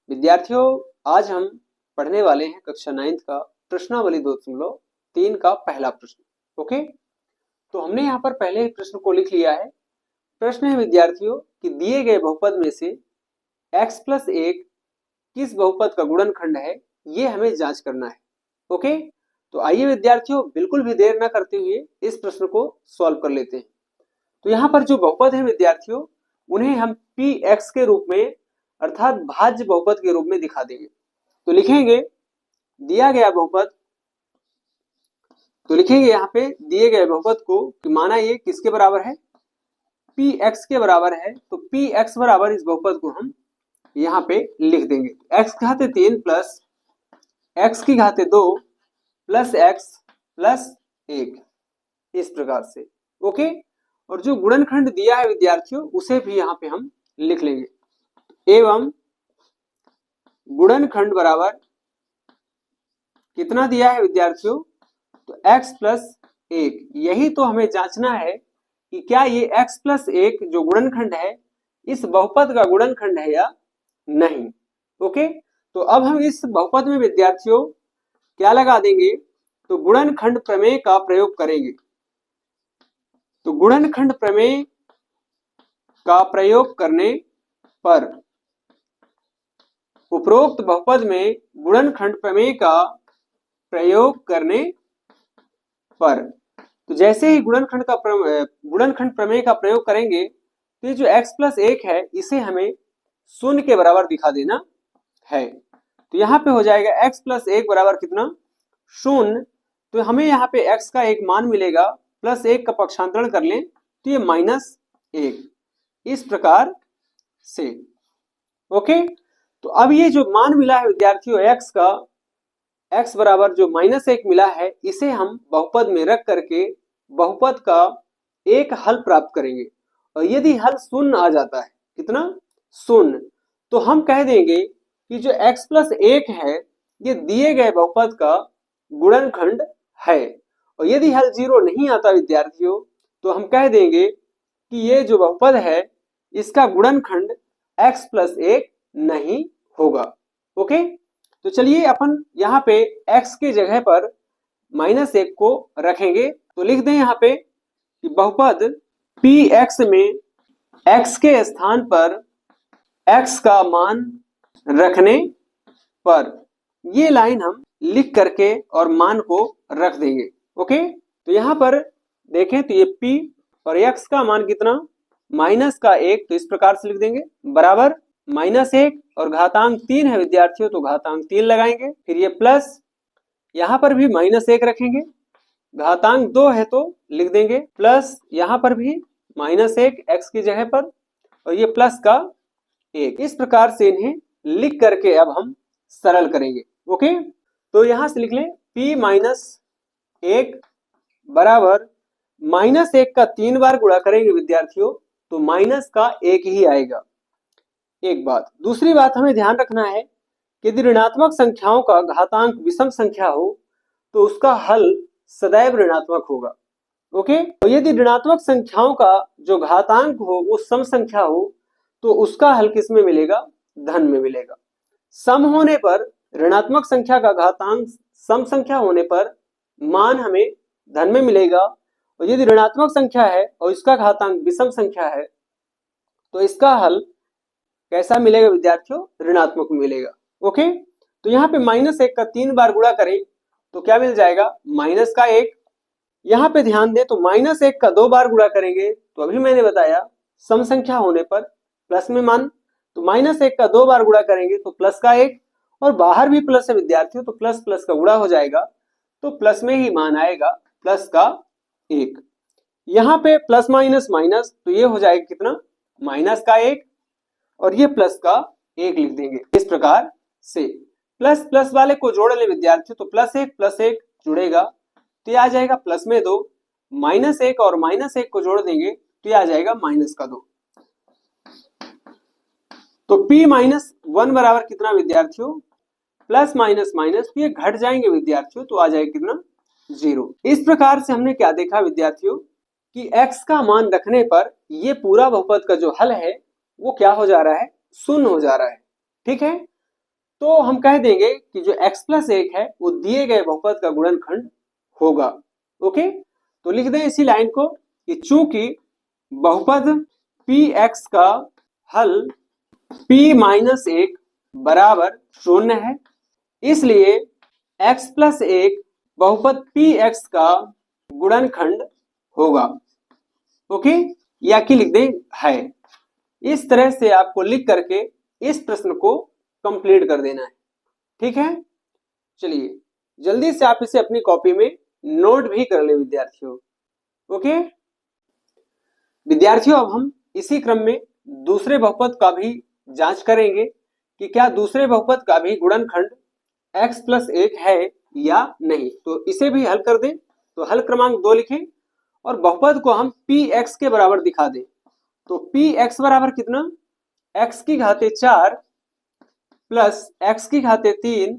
विद्यार्थियों, आज हम पढ़ने वाले हैं कक्षा 9 का प्रश्नावली 2.3 का पहला प्रश्न। ओके, तो हमने यहाँ पर पहले ही प्रश्न को लिख लिया है। प्रश्न है विद्यार्थियों कि दिए गए बहुपद में से x + 1 किस बहुपद का गुणनखंड है, ये हमें जांच करना है। ओके, तो आइए विद्यार्थियों बिल्कुल भी देर न करते हुए इस प्रश्न को सॉल्व कर लेते हैं। तो यहाँ पर जो बहुपद है विद्यार्थियों, उन्हें हम px के रूप में अर्थात भाज्य बहुपद के रूप में दिखा देंगे। तो लिखेंगे दिया गया बहुपद, तो लिखेंगे यहाँ पे दिए गए बहुपद को कि माना ये किसके बराबर है, px के बराबर है। तो px बराबर इस बहुपद को हम यहाँ पे लिख देंगे x की घाते 3 प्लस x की घाते 2 प्लस x प्लस 1, इस प्रकार से। ओके, और जो गुणनखंड दिया है विद्यार्थियों उसे भी यहाँ पे हम लिख लेंगे। एवं गुणनखंड बराबर कितना दिया है विद्यार्थियों, तो x + 1। यही तो हमें जांचना है कि क्या ये x + 1 जो गुणनखंड है इस बहुपद का गुणनखंड है या नहीं। ओके, तो अब हम इस बहुपद में विद्यार्थियों क्या लगा देंगे, तो गुणनखंड प्रमेय का प्रयोग करेंगे। तो गुणनखंड प्रमेय का प्रयोग करने पर उपरोक्त बहुपद में गुणनखंड प्रमेय का प्रयोग करने पर, तो जैसे ही गुणनखंड प्रमेय का प्रयोग करेंगे तो ये जो x + 1 है इसे हमें शून्य के बराबर दिखा देना है। तो यहाँ पे हो जाएगा x + 1 बराबर कितना, 0। तो हमें यहाँ पे x का एक मान मिलेगा, +1 का पक्षांतरण कर लें तो ये -1, इस प्रकार से। ओके, तो अब ये जो मान मिला है विद्यार्थियों x का, x बराबर जो -1 मिला है, इसे हम बहुपद में रख करके बहुपद का एक हल प्राप्त करेंगे। और यदि हल शून्य आ जाता है, कितना, 0, तो हम कह देंगे कि जो x + 1 है ये दिए गए बहुपद का गुणनखंड है। और यदि हल 0 नहीं आता विद्यार्थियों, तो हम कह देंगे कि ये जो बहुपद है इसका गुणनखंड x + 1 नहीं होगा। ओके, तो चलिए अपन यहाँ पे x के जगह पर -1 को रखेंगे। तो लिख दें यहाँ पे कि बहुपद px में x के स्थान पर x का मान रखने पर, ये लाइन हम लिख करके और मान को रख देंगे। ओके, तो यहाँ पर देखें तो ये p और x का मान कितना, -1, तो इस प्रकार से लिख देंगे बराबर -1 और घातांक 3 है विद्यार्थियों, तो घातांक 3 लगाएंगे। फिर ये प्लस, यहाँ पर भी -1 रखेंगे, घातांक 2 है तो लिख देंगे प्लस, यहाँ पर भी -1 x की जगह पर, और ये प्लस का 1। इस प्रकार से इन्हें लिख करके अब हम सरल करेंगे। ओके, तो यहां से लिख लें p-1 बराबर -1 का 3 बार गुणा करेंगे विद्यार्थियों, तो माइनस का 1 ही आएगा। एक बात, दूसरी बात हमें ध्यान रखना है कि यदि ऋणात्मक संख्याओं का घातांक विषम संख्या हो तो उसका हल सदैव ऋणात्मक होगा। ओके, तो यदि ऋणात्मक संख्याओं का जो घातांक हो वो सम संख्या हो तो उसका हल किस में मिलेगा, धन में मिलेगा। सम होने पर ऋणात्मक संख्या का घातांक सम संख्या होने पर मान हमें धन में मिलेगा, और यदि ऋणात्मक संख्या है और इसका घातांक विषम संख्या है तो इसका हल कैसा मिलेगा विद्यार्थियों, ऋणात्मक मिलेगा। ओके, तो यहाँ पे -1 का 3 बार गुणा करें तो क्या मिल जाएगा, माइनस का 1। यहाँ पे ध्यान दें तो -1 का 2 बार गुणा करेंगे तो अभी मैंने बताया सम संख्या होने पर प्लस में मान, तो -1 का 2 बार गुणा करेंगे तो प्लस का 1, और बाहर भी प्लस है विद्यार्थियों, तो प्लस प्लस का गुणा हो जाएगा तो प्लस में ही मान आएगा, प्लस का 1। यहाँ पे प्लस माइनस माइनस, तो ये हो जाएगा कितना, माइनस का 1, और ये प्लस का 1 लिख देंगे। इस प्रकार से प्लस प्लस वाले को जोड़ ले विद्यार्थियों, तो +1 जुड़ेगा तो ये आ जाएगा प्लस में 2, -1 और -1 को जोड़ देंगे तो ये आ जाएगा माइनस का 2। तो p-1 बराबर कितना विद्यार्थियों, प्लस माइनस माइनस, तो ये घट जाएंगे विद्यार्थियों, तो आ जाएगा कितना, 0। इस प्रकार से हमने क्या देखा विद्यार्थियों कि x का मान रखने पर ये पूरा बहुपद का जो हल है वो क्या हो जा रहा है, शून्य हो जा रहा है। ठीक है, तो हम कह देंगे कि जो x प्लस 1 है वो दिए गए बहुपद का गुणनखंड होगा। ओके, तो लिख दें इसी लाइन को कि चूंकि बहुपद px का हल p माइनस 1 बराबर 0 है, इसलिए x प्लस 1 बहुपद px का गुणनखंड होगा। ओके, या कि लिख दें है। इस तरह से आपको लिख करके इस प्रश्न को कंप्लीट कर देना है। ठीक है, चलिए जल्दी से आप इसे अपनी कॉपी में नोट भी कर ले विद्यार्थियों। ओके विद्यार्थियों, अब हम इसी क्रम में दूसरे बहुपद का भी जांच करेंगे कि क्या दूसरे बहुपद का भी गुणनखंड x प्लस 1 है या नहीं। तो इसे भी हल कर दें। तो हल क्रमांक 2 लिखें और बहुपद को हम px के बराबर दिखा दें। तो px बराबर कितना, x की घाते 4 प्लस x की घाते 3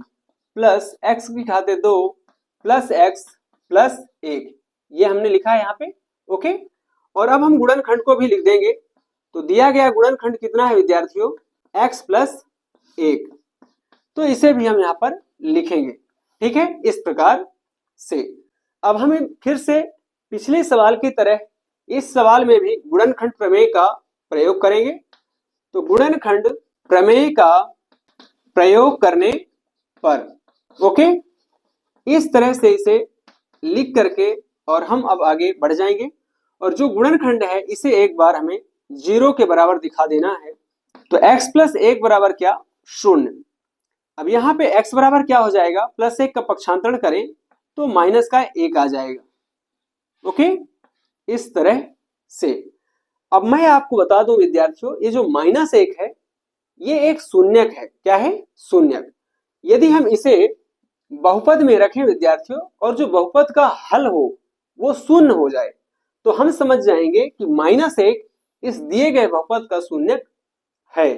प्लस x की घाते 2 प्लस x प्लस 1, ये हमने लिखा है यहाँ पे। ओके, और अब हम गुणनखंड को भी लिख देंगे। तो दिया गया गुणनखंड कितना है विद्यार्थियों, x प्लस 1। तो इसे भी हम यहाँ पर लिखेंगे। ठीक है, इस प्रकार से अब हमें फिर से पिछले सवाल की तरह इस सवाल में भी गुणनखंड प्रमेय का प्रयोग करेंगे। तो गुणनखंड प्रमेय का प्रयोग करने पर, ओके, इस तरह से इसे लिख करके और हम अब आगे बढ़ जाएंगे। और जो गुणनखंड है इसे एक बार हमें 0 के बराबर दिखा देना है। तो x प्लस 1 बराबर क्या, 0। अब यहाँ पे x बराबर क्या हो जाएगा, प्लस 1 का पक्षांतरण करें तो माइनस का 1 आ जाएगा। ओके, इस तरह से। अब मैं आपको बता दूं विद्यार्थियों, ये जो माइनस 1 है ये एक शून्यक है। क्या है, शून्यक। यदि हम इसे बहुपद में रखें विद्यार्थियों और जो बहुपद का हल हो वो शून्य हो जाए तो हम समझ जाएंगे कि माइनस 1 इस दिए गए बहुपद का शून्यक है।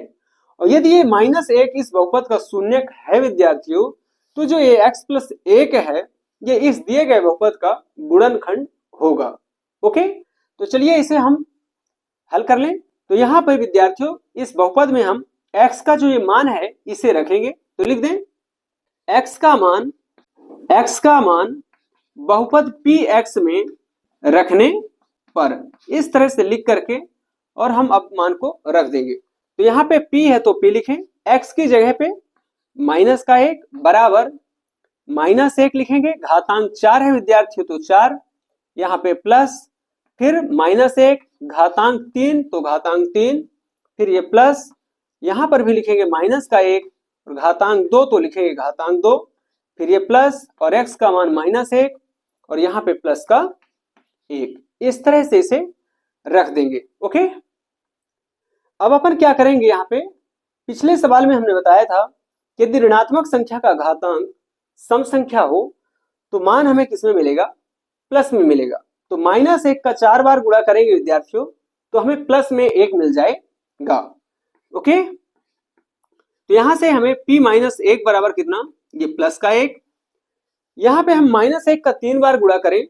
और यदि ये माइनस 1 इस बहुपद का शून्यक है विद्यार्थियों, तो जो ये x प्लस 1 है ये इस दिए गए बहुपद का गुणनखंड होगा। ओके, तो चलिए इसे हम हल कर लें। तो यहाँ पर विद्यार्थियों इस बहुपद में हम x का जो ये मान है इसे रखेंगे। तो लिख दें x का मान बहुपद px में रखने पर, इस तरह से लिख करके और हम अब मान को रख देंगे। तो यहाँ पे p है तो p लिखें, x की जगह पे माइनस का 1 बराबर माइनस 1 लिखेंगे, घातांक 4 है विद्यार्थियों तो 4, यहाँ पे प्लस, फिर माइनस 1 घातांक 3 तो घातांक 3, फिर ये प्लस, यहाँ पर भी लिखेंगे माइनस का 1 और घातांक 2 तो लिखेंगे घातांक 2, फिर ये प्लस और x का मान माइनस 1 और यहाँ पे प्लस का 1, इस तरह से इसे रख देंगे। ओके, अब अपन क्या करेंगे, यहाँ पे पिछले सवाल में हमने बताया था कि यदि ऋणात्मक संख्या का घातांक सम संख्या हो तो मान हमें किसमें मिलेगा, प्लस में मिलेगा। तो माइनस 1 का 4 बार गुणा करेंगे विद्यार्थियों तो हमें प्लस में 1 मिल जाएगा। ओके, तो यहां से हमें p माइनस 1 बराबर कितना, ये प्लस का 1। यहां पे हम माइनस 1 का 3 बार गुणा करें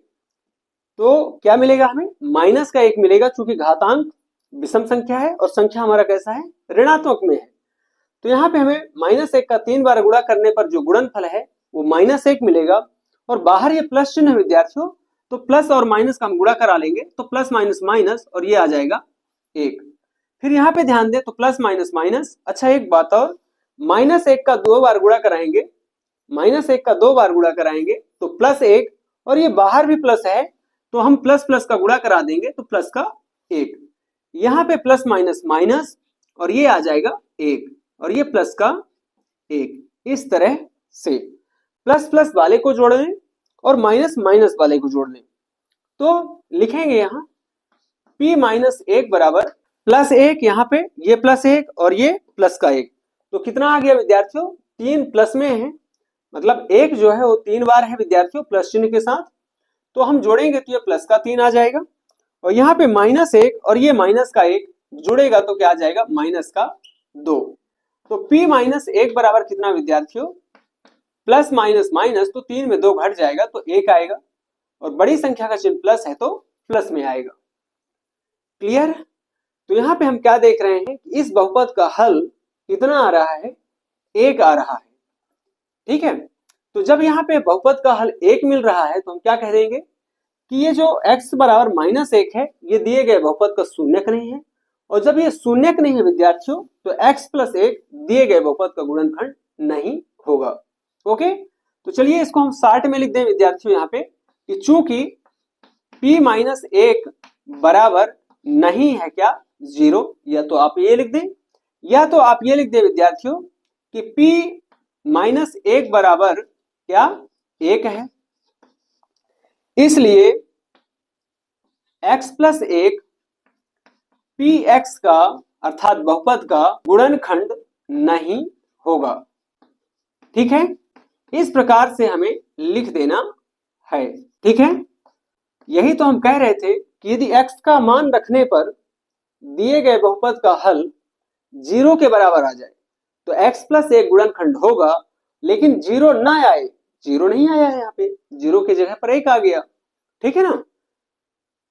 तो क्या मिलेगा, हमें माइनस का 1 मिलेगा, चूंकि घातांक विषम संख्या है और संख्या हमारा कैसा है, ऋणात्मक में है। तो यहाँ पे हमें माइनस 1 का 3 बार गुणा करने पर जो गुणनफल है वो माइनस 1 मिलेगा। और बाहर ये प्लस चिन्ह है विद्यार्थियों, तो प्लस और माइनस का हम गुणा करा लेंगे तो प्लस माइनस माइनस और ये आ जाएगा 1। फिर यहाँ पे ध्यान दें तो प्लस माइनस माइनस। अच्छा एक बात और, माइनस 1 का 2 बार गुणा कराएंगे, माइनस 1 का 2 बार गुणा कराएंगे तो प्लस 1, और ये बाहर भी प्लस है तो हम प्लस प्लस का गुणा करा देंगे तो प्लस का 1। यहाँ पे प्लस माइनस माइनस और ये आ जाएगा 1 और ये प्लस का 1। इस तरह से प्लस प्लस वाले को जोड़ लें और माइनस माइनस वाले को जोड़ लें तो लिखेंगे यहाँ p माइनस 1 बराबर प्लस 1, यहाँ पे ये प्लस 1 और ये प्लस का 1। तो कितना आ गया विद्यार्थियों, 3 प्लस में है, मतलब 1 जो है वो 3 बार है विद्यार्थियों प्लस चिन्ह के साथ। तो हम जोड़ेंगे तो ये प्लस का 3 आ जाएगा और यहाँ पे माइनस 1 और ये माइनस का 1 जुड़ेगा तो क्या आ जाएगा, माइनस का 2। तो p माइनस 1 बराबर कितना विद्यार्थियों, प्लस माइनस माइनस, तो 3 में 2 घट जाएगा तो 1 आएगा और बड़ी संख्या का चिन्ह प्लस है तो प्लस में आएगा। क्लियर। तो यहाँ पे हम क्या देख रहे हैं कि इस बहुपद का हल कितना आ रहा है, 1 आ रहा है। ठीक है, तो जब यहाँ पे बहुपद का हल 1 मिल रहा है तो हम क्या कह देंगे कि ये जो x बराबर -1 है ये दिए गए बहुपद का शून्यक नहीं है, और जब ये शून्यक नहीं है विद्यार्थियों तो x + 1 दिए गए बहुपद का गुणनखंड नहीं होगा। ओके, तो चलिए इसको हम शॉर्ट में लिख दें विद्यार्थियों यहाँ पे कि चूंकि p - 1 बराबर नहीं है क्या 0, या तो आप ये लिख दें या तो आप ये लिख दें विद्यार्थियों कि p - 1 बराबर क्या 1 है, इसलिए x + 1 px का अर्थात बहुपद का गुणनखंड नहीं होगा। ठीक है, इस प्रकार से हमें लिख देना है। ठीक है, यही तो हम कह रहे थे कि यदि x का मान रखने पर दिए गए बहुपद का हल 0 के बराबर आ जाए तो x + 1 गुणनखंड होगा, लेकिन 0 ना आए, 0 नहीं आया है, यहाँ पे 0 की जगह पर 1 आ गया। ठीक है ना,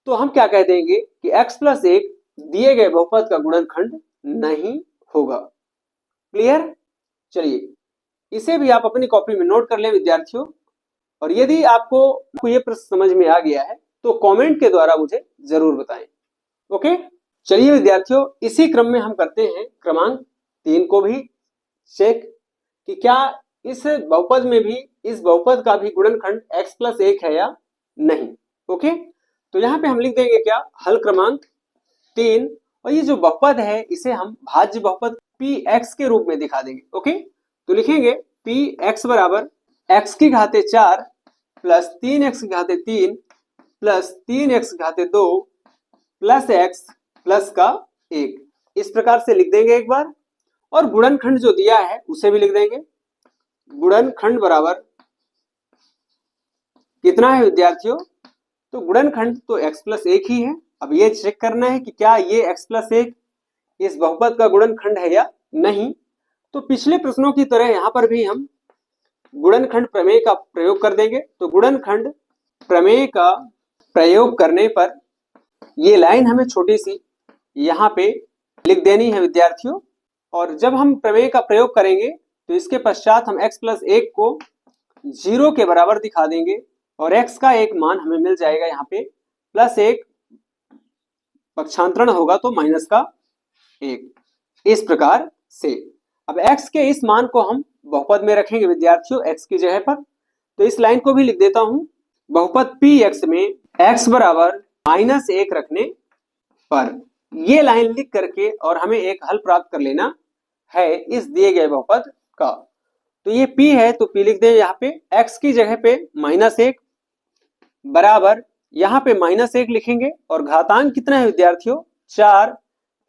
तो हम क्या कह देंगे कि x + 1 दिए गए बहुपद का गुणनखंड नहीं होगा। क्लियर? चलिए इसे भी आप अपनी कॉपी में नोट कर लें विद्यार्थियों, और यदि आपको ये प्रश्न समझ में आ गया है तो कमेंट के द्वारा मुझे जरूर बताएं। ओके, चलिए विद्यार्थियों इसी क्रम में हम करते हैं क्रमांक 3 को भी चेक कि क्या इस बहुपद में भी इस बहुपद का भी गुणनखंड x + 1 है या नहीं। ओके, तो यहाँ पे हम लिख देंगे क्या हल क्रमांक 3, और ये जो बहुपद है इसे हम भाज्य बहुपद px के रूप में दिखा देंगे। ओके, तो लिखेंगे px बराबर x की घाते 4 प्लस 3x की घाते 3 प्लस 3x की घाते 2 प्लस x प्लस का 1, इस प्रकार से लिख देंगे एक बार, और गुणनखंड जो दिया है उसे भी लिख देंगे। गुणनखंड बराबर कितना है विद्यार्थियों, तो गुणनखंड तो x + 1 ही है। अब ये चेक करना है कि क्या ये x + 1 इस बहुपद का गुणनखंड है या नहीं। तो पिछले प्रश्नों की तरह यहाँ पर भी हम गुणनखंड प्रमेय का प्रयोग कर देंगे। तो गुणनखंड प्रमेय का प्रयोग करने पर ये लाइन हमें छोटी सी यहाँ पे लिख देनी है विद्यार्थियों, और जब हम प्रमेय का प्रयोग करेंगे तो इसके पश्चात हम x + 1 को 0 के बराबर दिखा देंगे, और x का एक मान हमें मिल जाएगा यहाँ पे +1 पक्षांतरण होगा तो -1, इस प्रकार से। अब x के इस मान को हम बहुपद में रखेंगे विद्यार्थियों x की जगह पर, तो इस लाइन को भी लिख देता हूं। बहुपद px में x बराबर -1 रखने पर ये लाइन लिख करके और हमें एक हल प्राप्त कर लेना है इस दिए गए बहुपद का। तो ये p है तो p लिख दें यहाँ पे, x की जगह पे -1 बराबर यहाँ पे -1 लिखेंगे, और घातांक कितना है विद्यार्थियों 4,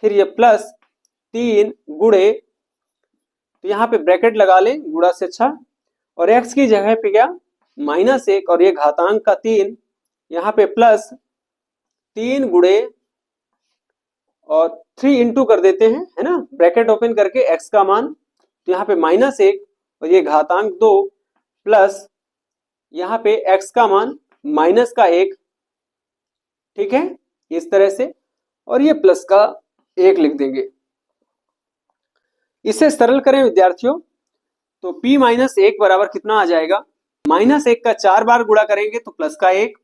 फिर ये +3 गुणे, तो यहाँ पे ब्रैकेट लगा लें गुणा से अच्छा, और x की जगह पे क्या -1 और ये घातांक का 3, यहाँ पे +3 गुणे और 3 इंटू कर देते हैं, है ना, ब्रैकेट ओपन करके x का मान, तो यहाँ पे -1 और ये घातांक 2 प्लस यहाँ पे x का मान -1, ठीक है, इस तरह से, और ये प्लस का 1 लिख देंगे। इसे सरल करें विद्यार्थियों तो p - 1 बराबर कितना आ जाएगा, -1 का 4 बार गुणा करेंगे तो प्लस का 1,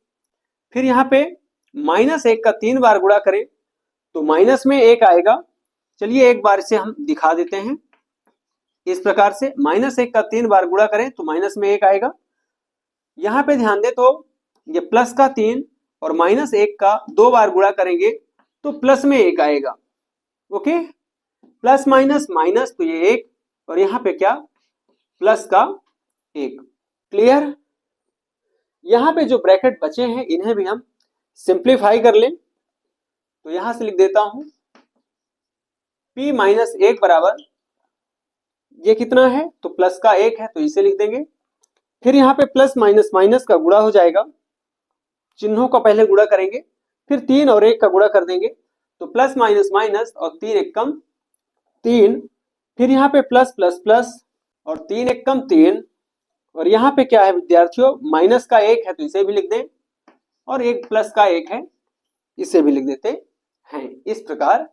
फिर यहाँ पे -1 का 3 बार गुणा करें तो माइनस में 1 आएगा। चलिए एक बार इसे हम दिखा देते हैं इस प्रकार से, -1 का 3 बार गुणा करें तो माइनस में 1 आएगा। यहाँ पे ध्यान दे तो ये प्लस का 3 और -1 का 2 बार गुणा करेंगे तो प्लस में 1 आएगा। ओके, प्लस माइनस माइनस तो ये 1, और यहाँ पे क्या प्लस का 1। क्लियर? यहाँ पे जो ब्रैकेट बचे हैं इन्हें भी हम सिंप्लीफाई कर लें, तो यहां से लिख देता हूं p - 1 बराबर ये कितना है तो प्लस का 1 है, तो इसे लिख देंगे। फिर यहाँ पे प्लस माइनस माइनस का गुणा हो जाएगा, चिन्हों का पहले गुणा करेंगे, फिर 3 और 1 का गुणा कर देंगे तो प्लस माइनस माइनस और 3 1 कम 3, फिर यहाँ पे प्लस प्लस प्लस और 3 1 कम 3, और यहाँ पे क्या है विद्यार्थियों माइनस का 1 है तो इसे भी लिख दें, और एक प्लस का 1 है इसे भी लिख देते हैं इस प्रकार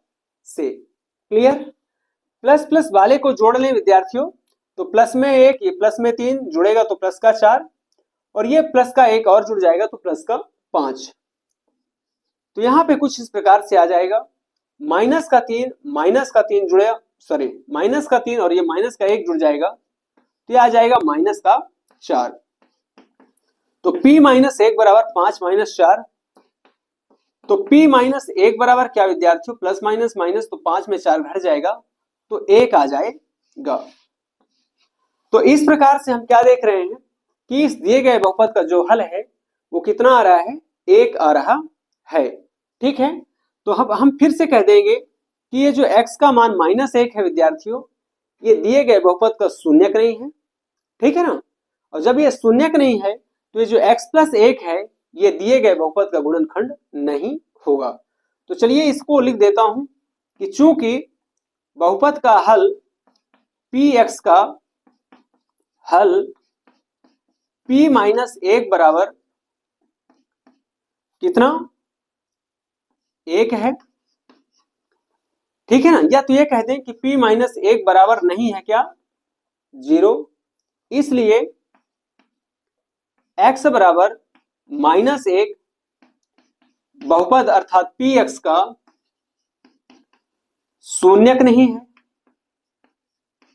से। क्लियर? प्लस प्लस वाले को जोड़ लें विद्यार्थियों तो प्लस में 1, ये प्लस में 3 जुड़ेगा तो प्लस का 4, और ये प्लस का 1 और जुड़ जाएगा तो प्लस का 5। तो यहां पे कुछ इस प्रकार से आ जाएगा, माइनस का 3 जुड़े, सॉरी माइनस का 3 और ये माइनस का 1 जुड़ जाएगा तो ये आ जाएगा माइनस का 4। तो p माइनस 1 बराबर 5 माइनस 4। तो p माइनस 1 बराबर क्या विद्यार्थियों, प्लस माइनस माइनस, तो 5 में 4 घट जाएगा तो 1 आ जाएगा। तो इस प्रकार से हम क्या देख रहे हैं कि इस दिए गए बहुपद का जो हल है वो कितना आ रहा है, 1 आ रहा है। ठीक है, तो अब हम फिर से कह देंगे कि ये जो x का मान -1 है विद्यार्थियों, ये दिए गए बहुपद का शून्यक नहीं है। ठीक है ना, और जब ये शून्यक नहीं है तो ये जो x प्लस 1 है ये दिए गए बहुपद का गुणनखंड नहीं होगा। तो चलिए इसको लिख देता हूं कि चूंकि बहुपद का हल px का हल p माइनस 1 बराबर कितना, 1 है। ठीक है ना, या तो ये कह दें कि p माइनस 1 बराबर नहीं है क्या, 0, इसलिए x बराबर -1 बहुपद अर्थात px का शून्यक नहीं है,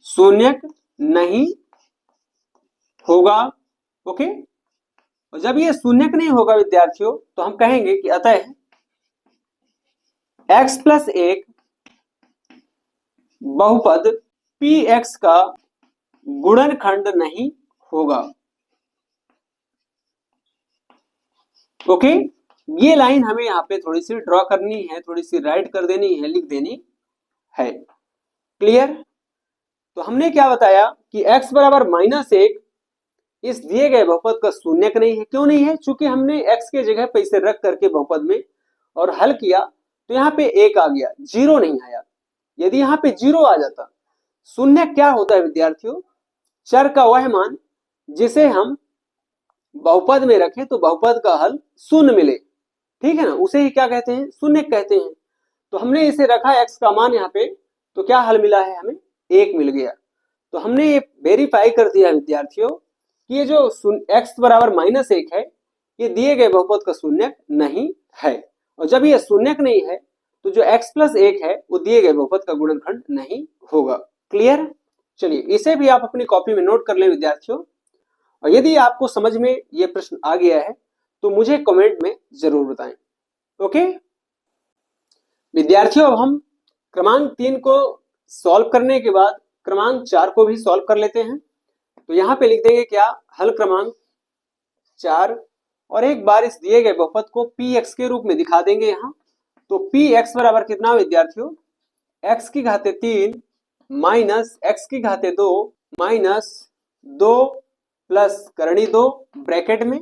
शून्यक नहीं होगा। ओके, और जब ये शून्यक नहीं होगा विद्यार्थियों तो हम कहेंगे कि अतः x प्लस 1 बहुपद px का गुणनखंड नहीं होगा। ओके, ये लाइन हमें यहाँ पे थोड़ी सी ड्रॉ करनी है, थोड़ी सी राइट कर देनी है, लिख देनी है। क्लियर? तो हमने क्या बताया कि x बराबर -1 इस दिए गए बहुपद का शून्यक नहीं है। क्यों नहीं है? चूंकि हमने x के जगह पे इसे रख करके बहुपद में और हल किया तो यहाँ पे 1 आ गया, 0 नहीं आया। यदि यहाँ पे 0 आ जाता, शून्य क्या होता है विद्यार्थियों, चर का वह मान जिसे हम बहुपद में रखें तो बहुपद का हल शून्य मिले। ठीक है ना, उसे ही क्या कहते हैं, शून्य कहते हैं। तो हमने इसे रखा x का मान यहाँ पे, तो क्या हल मिला है, हमें 1 मिल गया। तो हमने ये वेरीफाई कर दिया विद्यार्थियों कि ये जो x बराबर -1 है ये दिए गए बहुपद का शून्यक नहीं है, और जब ये शून्यक नहीं है तो जो x प्लस 1 है वो दिए गए बहुपद का गुणनखंड नहीं होगा। क्लियर? चलिए इसे भी आप अपनी कॉपी में नोट कर लें विद्यार्थियों, और यदि आपको समझ में ये प्रश्न आ गया है तो मुझे कमेंट में जरूर बताएं। ओके विद्यार्थियों, अब हम क्रमांक 3 को सॉल्व करने के बाद क्रमांक 4 को भी सॉल्व कर लेते हैं। तो यहाँ पे लिख देंगे क्या, हल क्रमांक 4, और एक बार इस दिए गए बहुपद को px के रूप में दिखा देंगे यहाँ। तो px बराबर कितना विद्यार्थियों, x की घाते 3 माइनस x की घाते 2 माइनस 2 प्लस करणी 2 ब्रैकेट में,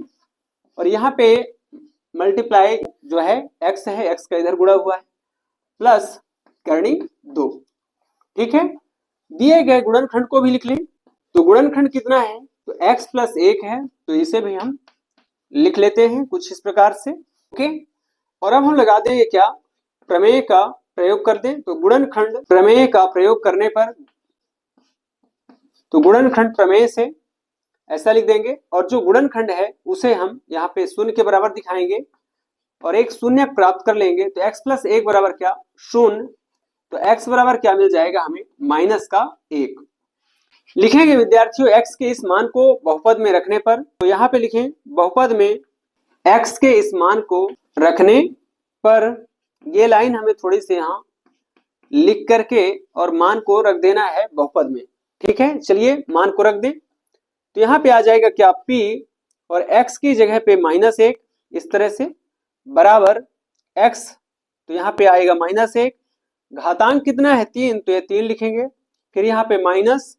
और यहाँ पे मल्टीप्लाई जो है x है, x का इधर गुणा हुआ है, प्लस करणी 2। ठीक है, दिए गए गुणनखंड को भी लिख लें। तो गुणनखंड कितना है, तो x प्लस 1 है, तो इसे भी हम लिख लेते हैं कुछ इस प्रकार से। ओके, और अब हम लगा देंगे क्या, प्रमेय का प्रयोग कर दें। तो गुणनखंड प्रमेय का प्रयोग करने पर, तो गुणनखंड प्रमेय से ऐसा लिख देंगे, और जो गुणनखंड है उसे हम यहाँ पे शून्य के बराबर दिखाएंगे और एक शून्य प्राप्त कर लेंगे। तो x प्लस 1 बराबर क्या, 0। तो x बराबर क्या मिल जाएगा हमें, -1 लिखेंगे विद्यार्थियों। x के इस मान को बहुपद में रखने पर, तो यहाँ पे लिखें बहुपद में x के इस मान को रखने पर, ये लाइन हमें थोड़ी सी यहाँ लिख करके और मान को रख देना है बहुपद में। ठीक है, चलिए मान को रख दें। तो यहाँ पे आ जाएगा क्या, p और x की जगह पे -1 इस तरह से बराबर x, तो यहाँ पे आएगा -1, घातांक कितना है 3, तो ये 3 लिखेंगे, फिर यहाँ पे माइनस,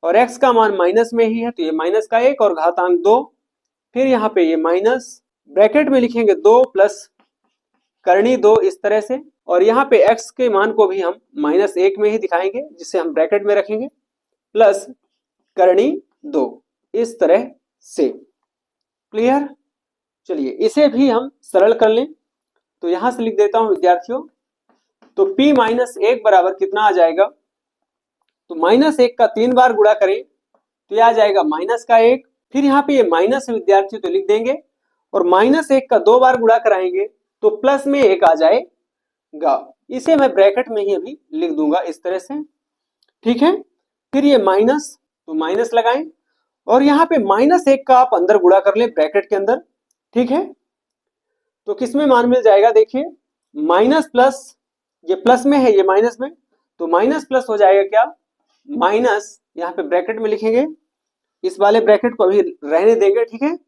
और x का मान माइनस में ही है तो ये माइनस का 1 और घातांक 2, फिर यहाँ पे ये माइनस, ब्रैकेट में लिखेंगे 2 प्लस करणी 2 इस तरह से, और यहाँ पे x के मान को भी हम -1 में ही दिखाएंगे जिसे हम ब्रैकेट में रखेंगे, प्लस करणी 2 इस तरह से। क्लियर? चलिए इसे भी हम सरल कर लें। तो यहां से लिख देता हूं विद्यार्थियों, तो p -1 बराबर कितना आ जाएगा, तो -1 का 3 बार गुणा करें तो ये आ जाएगा माइनस का 1, फिर यहाँ पे ये माइनस विद्यार्थी तो लिख देंगे, और -1 का 2 बार गुणा कराएंगे तो प्लस में 1 आ जाएगा। इसे मैं ब्रैकेट में ही अभी लिख दूंगा इस तरह से, ठीक है। फिर ये माइनस, तो माइनस लगाएं, और यहाँ पे -1 का आप अंदर गुणा कर ले ब्रैकेट के अंदर, ठीक है। तो किसमें मान मिल जाएगा, देखिए माइनस प्लस, ये प्लस में है ये माइनस में, तो माइनस प्लस हो जाएगा क्या, माइनस, यहाँ पे ब्रैकेट में लिखेंगे, इस वाले ब्रैकेट को अभी रहने देंगे, ठीक है।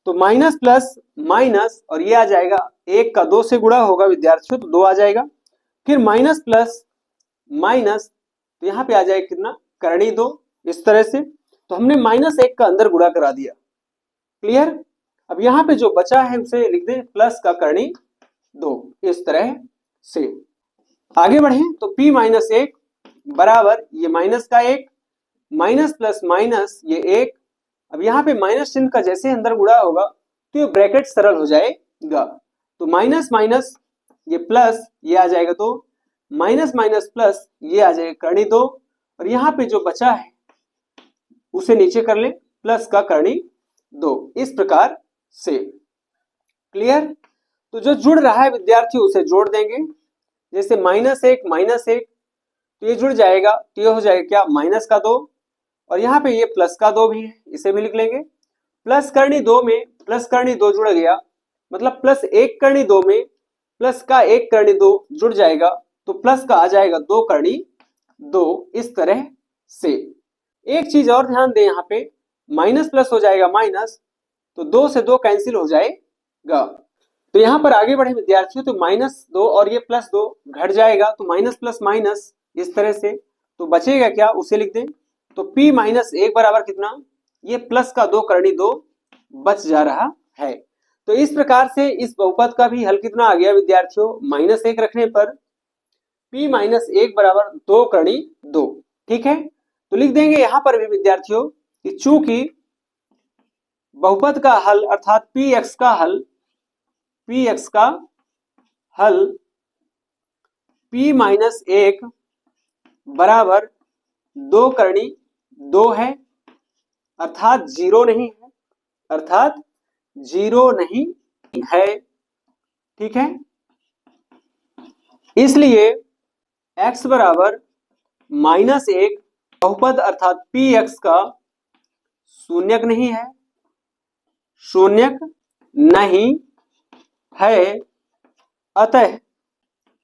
तो माइनस प्लस माइनस, और ये आ जाएगा 1 का 2 से गुणा होगा विद्यार्थियों, तो 2 आ जाएगा। फिर माइनस प्लस माइनस, तो यहाँ पे आ जाएगा कितना, करणी 2, इस तरह से। तो हमने -1 का अंदर गुणा करा दिया, क्लियर। अब यहाँ पे जो बचा है उसे लिख दें प्लस का करणी 2, इस तरह से। आगे बढ़े तो p-1 बराबर ये माइनस का 1, माइनस प्लस माइनस ये 1। अब यहाँ पे माइनस चिन्ह का जैसे अंदर गुणा होगा तो ये ब्रैकेट सरल हो जाएगा, तो माइनस माइनस ये प्लस, ये आ जाएगा 2, माइनस माइनस प्लस, ये आ जाएगा करणी 2, और यहाँ पे जो बचा है उसे नीचे कर ले, प्लस का करणी 2, इस प्रकार से, क्लियर। तो जो जुड़ रहा है विद्यार्थी उसे जोड़ देंगे, जैसे -1 तो ये जुड़ जाएगा, तो ये हो जाएगा क्या, माइनस का 2, और यहाँ पे ये प्लस का 2 भी है, इसे भी लिख लेंगे। प्लस करणी 2 में प्लस करणी 2 जुड़ गया, मतलब +1 करणी 2 में प्लस का 1 करणी 2 जुड़ जाएगा, तो प्लस का आ जाएगा 2 करणी 2, इस तरह से। एक चीज और ध्यान दें, यहाँ पे माइनस प्लस हो जाएगा माइनस, तो 2 से 2 कैंसिल हो जाएगा। तो यहाँ पर आगे बढ़े विद्यार्थियों, तो -2 और ये +2 घट जाएगा, तो माइनस प्लस माइनस, इस तरह से। तो बचेगा क्या, उसे लिख दें, तो p-1 बराबर कितना, ये प्लस का 2 करणी 2 बच जा रहा है। तो इस प्रकार से इस बहुपद का भी हल कितना आ गया विद्यार्थियों, -1 रखने पर p-1 बराबर 2 करणी 2, ठीक है। तो लिख देंगे यहाँ पर भी विद्यार्थियों कि चूंकि बहुपद का हल अर्थात px का हल p-1 बराबर 2 करणी 2 है, अर्थात 0 नहीं है, ठीक है। इसलिए x बराबर -1 बहुपद अर्थात px का शून्यक नहीं है, अतः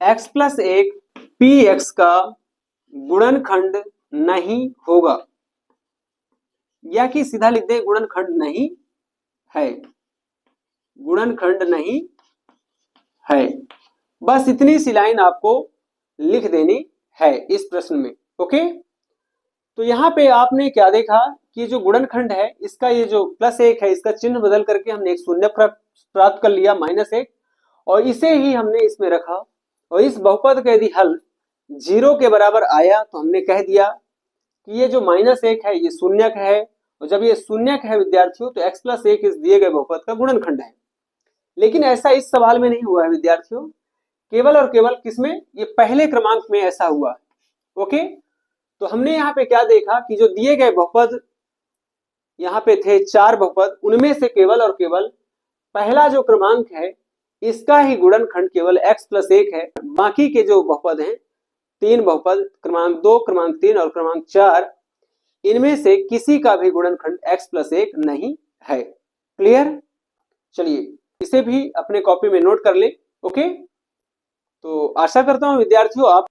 x + 1 px का गुणनखंड नहीं होगा, या कि सीधा लिख दे गुणनखंड नहीं है। बस इतनी सी लाइन आपको लिख देनी है इस प्रश्न में, ओके। तो यहाँ पे आपने क्या देखा कि जो गुणनखंड है इसका ये जो +1 है, इसका चिन्ह बदल करके हमने एक शून्य प्राप्त कर लिया -1, और इसे ही हमने इसमें रखा, और इस बहुपद का यदि हल 0 के बराबर आया तो हमने कह दिया कि ये जो -1 है ये शून्यक है, और जब ये शून्यक है विद्यार्थियों तो x + 1 इस दिए गए बहुपद का गुणनखंड है। लेकिन ऐसा इस सवाल में नहीं हुआ है विद्यार्थियों, केवल और केवल किसमें, ये पहले क्रमांक में ऐसा हुआ, ओके। तो हमने यहाँ पे क्या देखा कि जो दिए गए बहुपद यहाँ पे थे 4 बहुपद, उनमें से केवल और केवल पहला जो क्रमांक है इसका ही गुणनखंड केवल x + 1 है। बाकी के जो बहुपद हैं 3 बहुपद, क्रमांक 2, क्रमांक 3 और क्रमांक 4, इनमें से किसी का भी गुणनखंड x + 1 नहीं है, क्लियर। चलिए इसे भी अपने कॉपी में नोट कर ले, ओके। तो आशा करता हूं विद्यार्थियों आप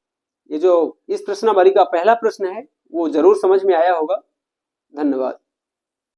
ये जो इस प्रश्नावली का पहला प्रश्न है वो जरूर समझ में आया होगा। धन्यवाद।